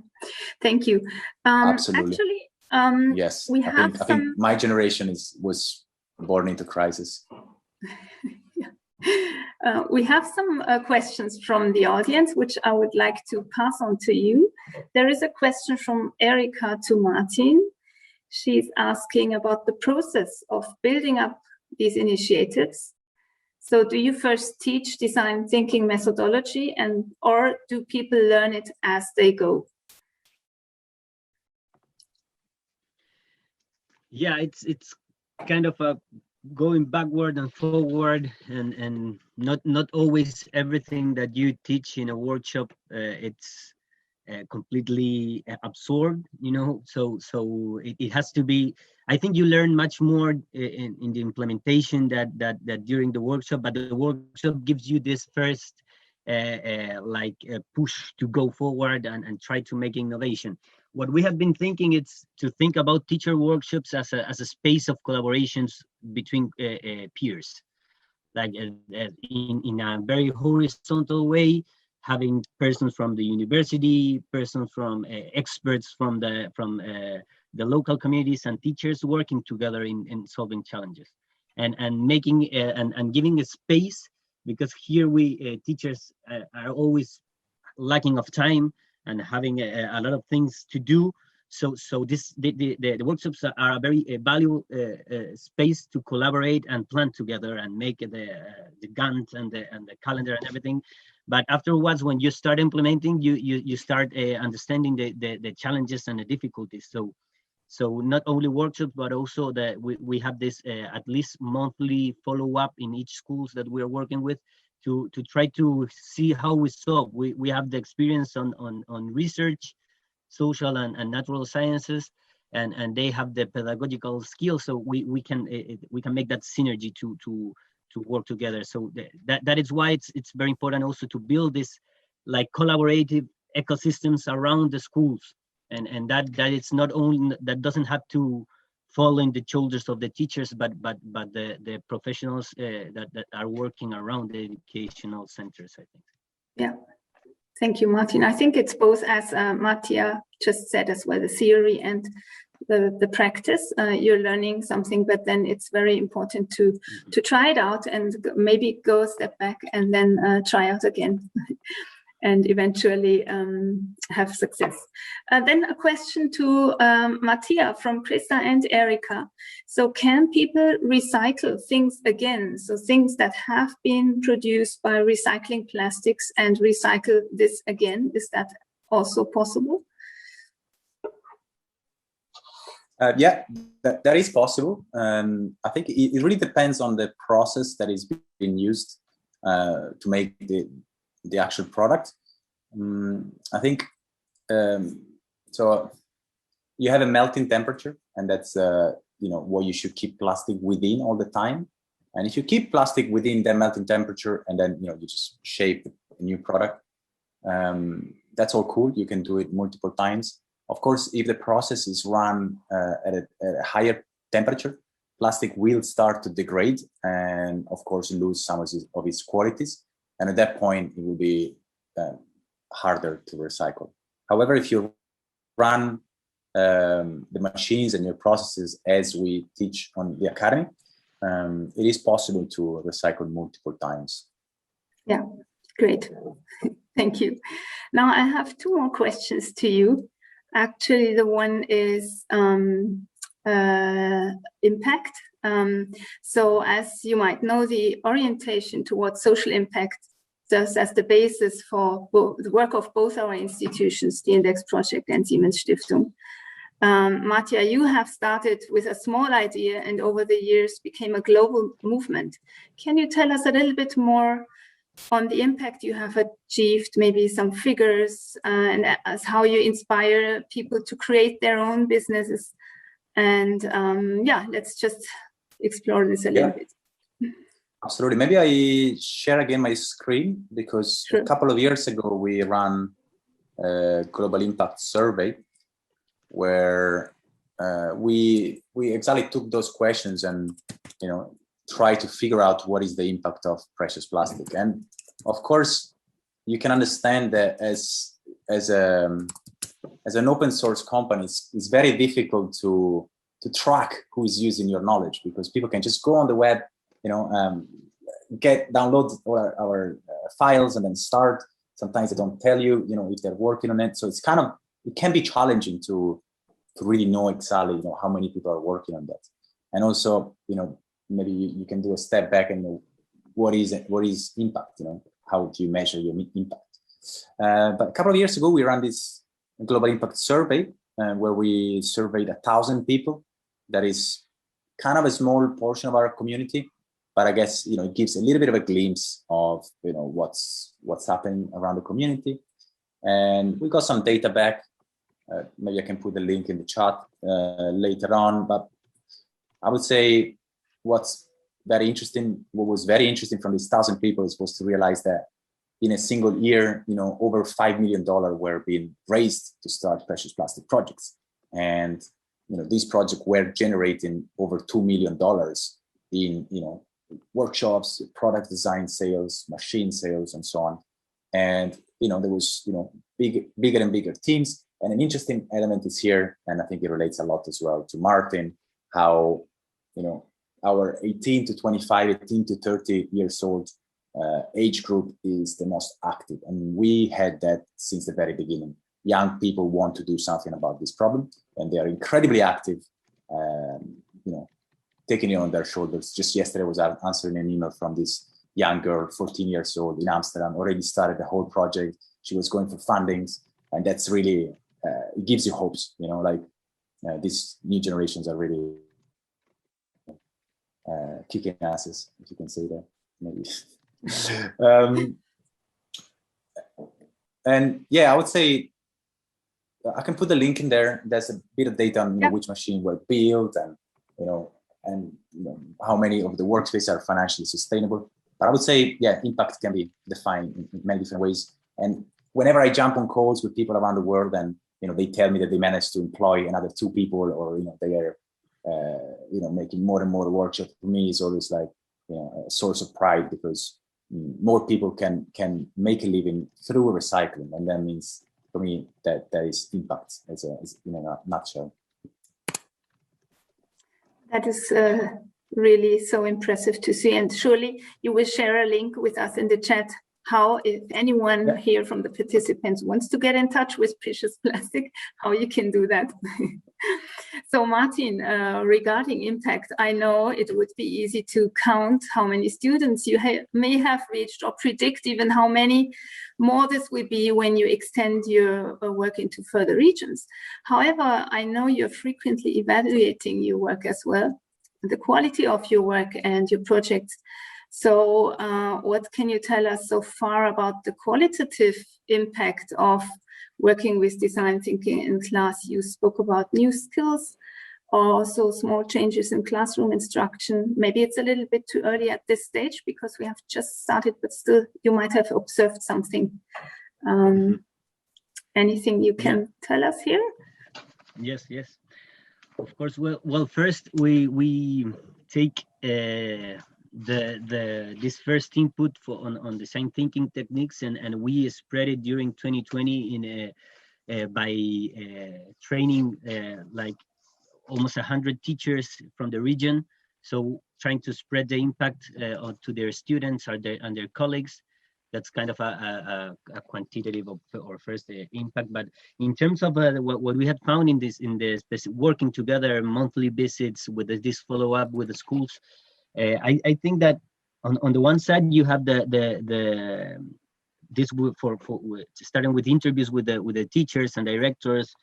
thank you. Absolutely. Actually, yes, I think my generation was born into crisis. We have some questions from the audience, which I would like to pass on to you. There is a question from Erica to Martin. She's asking about the process of building up these initiatives. So do you first teach design thinking methodology, or do people learn it as they go? Yeah, it's kind of a going backward and forward, and not always everything that you teach in a workshop it's completely absorbed, you know. So it has to be. I think you learn much more in the implementation that during the workshop, but the workshop gives you this first push to go forward and try to make innovation. What we have been thinking is to think about teacher workshops as a space of collaborations between peers, like in a very horizontal way, having persons from the university, persons from experts from the local communities, and teachers working together in solving challenges, and making and giving a space, because here we teachers are always lacking of time and having a lot of things to do. So the workshops are a very valuable space to collaborate and plan together and make the Gantt and the calendar and everything. But afterwards, when you start implementing, you start understanding the challenges and the difficulties. So not only workshops, but also that we have this at least monthly follow-up in each schools that we are working with to try to see how we solve. We have the experience on research, social and natural sciences, and they have the pedagogical skills. So we can make that synergy to work together. So that is why it's very important also to build this like collaborative ecosystems around the schools, and that it's not only that doesn't have to fall in the shoulders of the teachers, but the professionals that are working around the educational centers, I think. Yeah, thank you, Martin. I think it's both, as Mattia just said as well, the theory and the practice. You're learning something, but then it's very important to try it out and maybe go a step back and then try out again. And eventually have success. Then a question to Mattia from Krista and Erica. So can people recycle things again? So things that have been produced by recycling plastics and recycle this again, is that also possible? Yeah, that is possible. I think it really depends on the process that is being used to make the actual product. I think so. You have a melting temperature, and that's what you should keep plastic within all the time. And if you keep plastic within that melting temperature, and then you just shape a new product, that's all cool. You can do it multiple times. Of course, if the process is run at a higher temperature, plastic will start to degrade and, of course, lose some of its qualities. And at that point, it will be harder to recycle. However, if you run the machines and your processes as we teach on the academy, it is possible to recycle multiple times. Yeah, great. Thank you. Now I have two more questions to you. Actually, the one is impact. So as you might know, the orientation towards social impact serves as the basis for the work of both our institutions, the Index Project and Siemens Stiftung. Mattia, you have started with a small idea and over the years became a global movement. Can you tell us a little bit more on the impact you have achieved, maybe some figures, and as how you inspire people to create their own businesses? And let's just explore this a little bit. Absolutely. Maybe I share again my screen, because a couple of years ago we ran a global impact survey where we exactly took those questions and try to figure out what is the impact of precious plastic. And of course, you can understand that as an open source company, it's very difficult to track who is using your knowledge, because people can just go on the web, download our files and then start. Sometimes they don't tell you, if they're working on it. So it can be challenging to really know exactly, how many people are working on that. And also, maybe you can do a step back and know what is impact, how do you measure your impact? But a couple of years ago, we ran this global impact survey where we surveyed 1,000 people. That is kind of a small portion of our community, but I guess, it gives a little bit of a glimpse of, what's happening around the community. And we got some data back. Maybe I can put the link in the chat later on, but I would say what was very interesting from these 1,000 people is supposed to realize that in a single year, over $5 million were being raised to start precious plastic projects. And, these projects were generating over $2 million in, workshops, product design sales, machine sales, and so on. And, there was, bigger and bigger teams. And an interesting element is here, and I think it relates a lot as well to Martin, how, our 18 to 25, 18 to 30 years old age group is the most active. And we had that since the very beginning. Young people want to do something about this problem, and they are incredibly active, taking it on their shoulders. Just yesterday I was answering an email from this young girl, 14 years old in Amsterdam, already started the whole project. She was going for fundings, and that's really, it gives you hopes, these new generations are really kicking asses, if you can say that, maybe. And yeah, I would say I can put the link in there. There's a bit of data on which machine were built and how many of the workspaces are financially sustainable. But I would say, impact can be defined in many different ways. And whenever I jump on calls with people around the world, and they tell me that they managed to employ another 2 people, or they are making more and more workshops, for me is always like a source of pride, because more people can make a living through recycling, and that means for me that is impact as in a nutshell. That is really so impressive to see, and surely you will share a link with us in the chat how, if anyone here from the participants wants to get in touch with precious plastic, how you can do that. So Martin, regarding impact, I know it would be easy to count how many students you may have reached, or predict even how many more this will be when you extend your work into further regions. However, I know you're frequently evaluating your work as well, the quality of your work and your projects. So what can you tell us so far about the qualitative impact of working with design thinking in class? You spoke about new skills, or also small changes in classroom instruction. Maybe it's a little bit too early at this stage because we have just started, but still you might have observed something. Anything you can tell us here? Yes, yes, of course. Well, first we take this first input on design thinking techniques, and we spread it during 2020 in by training like almost 100 teachers from the region. So trying to spread the impact to their students and their colleagues. That's kind of a quantitative or first impact. But in terms of what we had found in the working together, monthly visits with this follow up with the schools, I think that on the one side you have this for starting with interviews with the teachers and directors.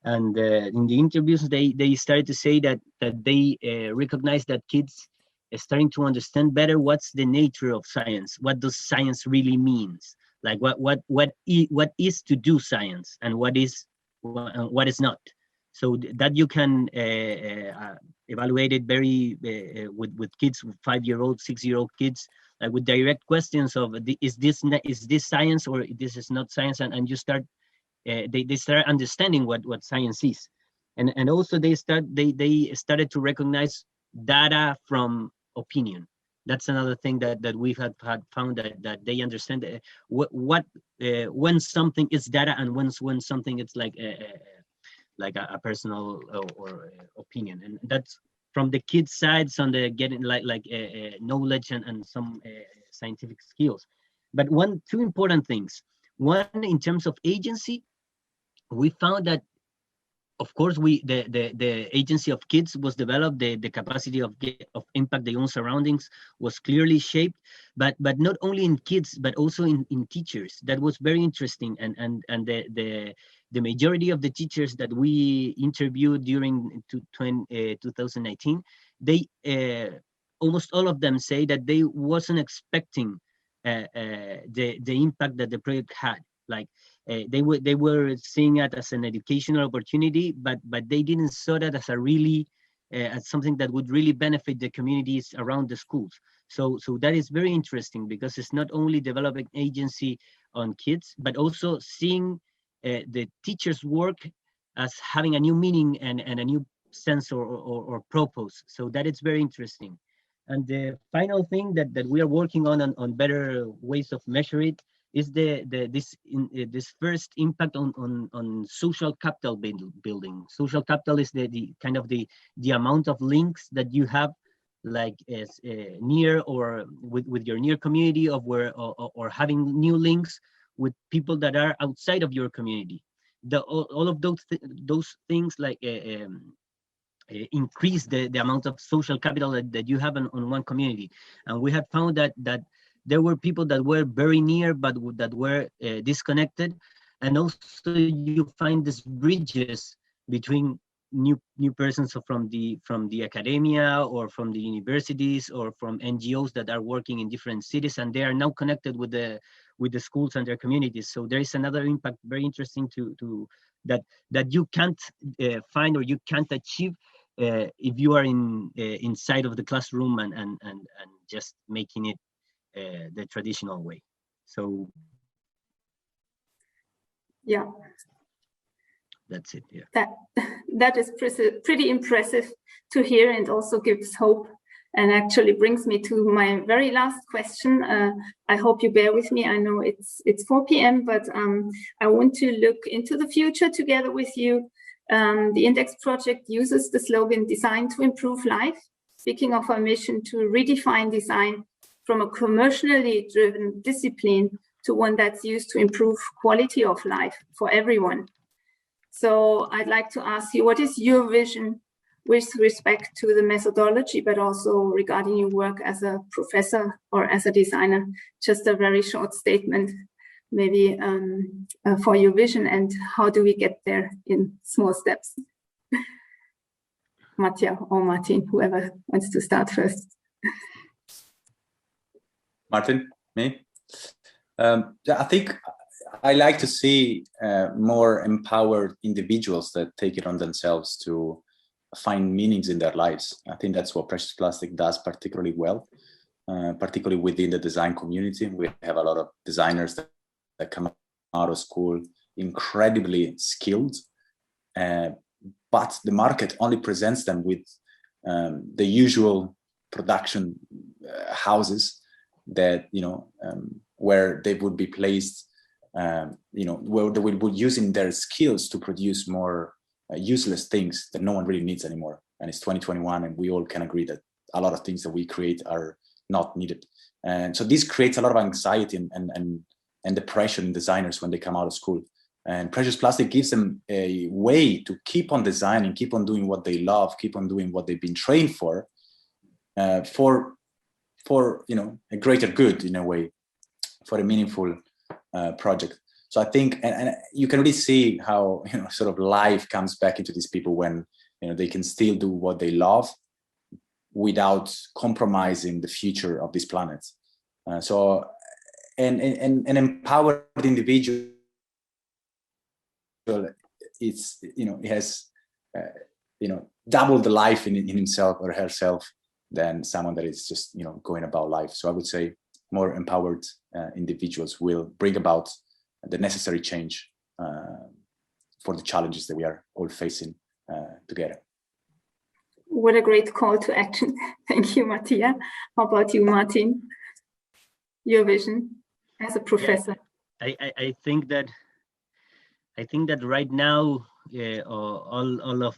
And in the interviews, they started to say that they recognize that kids are starting to understand better what's the nature of science, what does science really means, like what is to do science and what is not. So that you can evaluate it very with kids, 5-year-old, 6-year-old kids, like with direct questions of is this science or this is not science, and you start. They start understanding what science is, and also they started to recognize data from opinion. That's another thing that we've had found that they understand when something is data and when something it's like a personal or opinion, and that's from the kids' sides on the getting like knowledge and some scientific skills. But two important things. One, in terms of agency, we found that, of course, the agency of kids was developed, the capacity of impact their own surroundings was clearly shaped, but not only in kids, but also in teachers. That was very interesting, and the majority of the teachers that we interviewed during 2019, they almost all of them say that they wasn't expecting the impact that the project had. Like they were seeing it as an educational opportunity, but they didn't saw that as a really as something that would really benefit the communities around the schools. So that is very interesting, because it's not only developing agency on kids, but also seeing the teachers' work as having a new meaning and a new sense or purpose. So that is very interesting. And the final thing that we are working on better ways of measuring it is this first impact on social capital building. Social capital is the kind of the amount of links that you have, like as near or with your near community of where or having new links with people that are outside of your community. All of those things like increase the amount of social capital that you have on one community. And we have found that there were people that were very near, but that were disconnected. And also you find these bridges between new persons from the academia or from the universities or from NGOs that are working in different cities, and they are now connected with the schools and their communities. So there is another impact, very interesting to that you can't find or you can't achieve if you are inside of the classroom and just making it the traditional way. So yeah, that's it. Yeah, that is pretty impressive to hear, and also gives hope, and actually brings me to my very last question. I hope you bear with me. I know it's 4 p.m., but I want to look into the future together with you. The Index project uses the slogan "Design to Improve Life," speaking of our mission to redefine design from a commercially driven discipline to one that's used to improve quality of life for everyone. So I'd like to ask you, what is your vision with respect to the methodology, but also regarding your work as a professor or as a designer? Just a very short statement, maybe for your vision, and how do we get there in small steps? Mattia or Martin, whoever wants to start first. Martin, me? Yeah, I think I like to see more empowered individuals that take it on themselves to find meanings in their lives. I think that's what Precious Plastic does particularly well, particularly within the design community. We have a lot of designers that come out of school incredibly skilled, but the market only presents them with the usual production houses that, where they would be placed, where they will be using their skills to produce more useless things that no one really needs anymore. And it's 2021, and we all can agree that a lot of things that we create are not needed. And so this creates a lot of anxiety and depression in designers when they come out of school. And Precious Plastic gives them a way to keep on designing, keep on doing what they love, keep on doing what they've been trained for a greater good, in a way, for a meaningful project. So I think, and you can really see how, sort of life comes back into these people when, they can still do what they love without compromising the future of this planet. So an empowered individual, it's, it has, double the life in himself or herself than someone that is just, going about life. So I would say more empowered individuals will bring about the necessary change for the challenges that we are all facing together. What a great call to action. Thank you, Mattia. How about you, Martin? Your vision as a professor. Yeah, I think that right now, all of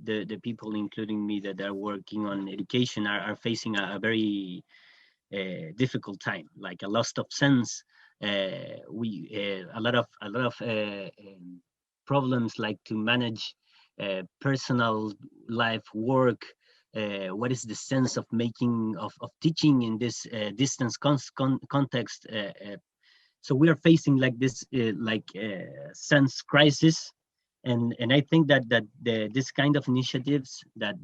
the people, including me, that are working on education are facing a very difficult time, like a loss of sense. A lot of problems, like to manage personal life, work. What is the sense of making of teaching in this distance context? So we are facing like this sense crisis, and I think that this kind of initiatives that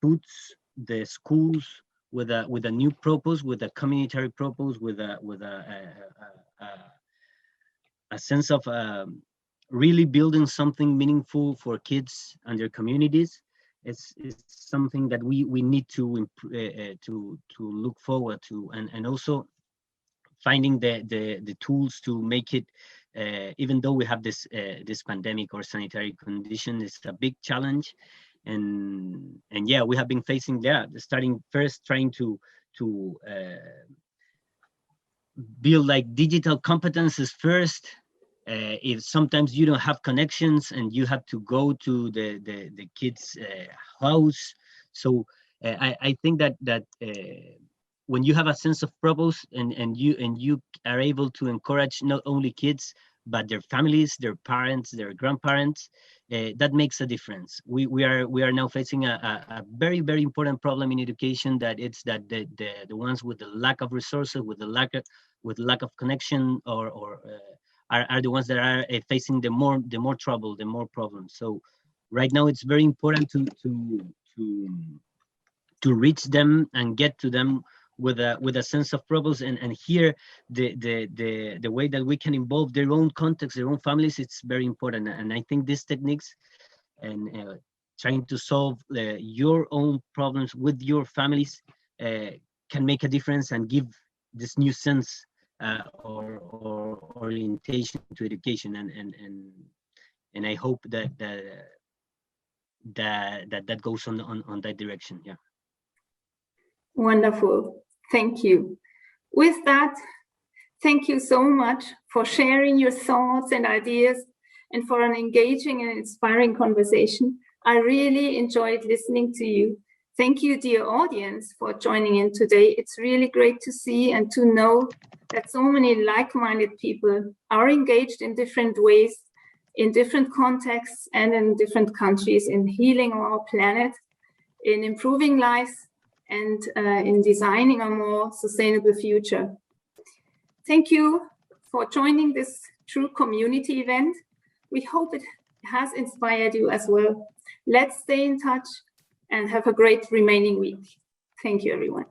puts the schools with a new purpose, with a communitary purpose, with a sense of really building something meaningful for kids and their communities. It's something that we need to look forward to, and also finding the tools to make it, even though we have this pandemic or sanitary condition, is a big challenge. And yeah, we have been facing that, starting first trying to build like digital competences first. If sometimes you don't have connections and you have to go to the kids' house. So I think that when you have a sense of purpose and you are able to encourage not only kids but their families, their parents, their grandparents, that makes a difference. We are now facing a very, very important problem in education, that it's that the ones with the lack of resources, with lack of connection, are the ones that are facing the more trouble, the more problems. So right now it's very important to reach them and get to them with a sense of purpose, and here the way that we can involve their own context, their own families, it's very important. And I think these techniques and trying to solve your own problems with your families can make a difference and give this new sense or orientation to education, and I hope that goes on that direction. Yeah. Wonderful. Thank you. With that, thank you so much for sharing your thoughts and ideas and for an engaging and inspiring conversation. I really enjoyed listening to you. Thank you, dear audience, for joining in today. It's really great to see and to know that so many like-minded people are engaged in different ways, in different contexts, and in different countries, in healing our planet, in improving lives, and in designing a more sustainable future. Thank you for joining this true community event. We hope it has inspired you as well. Let's stay in touch and have a great remaining week. Thank you, everyone.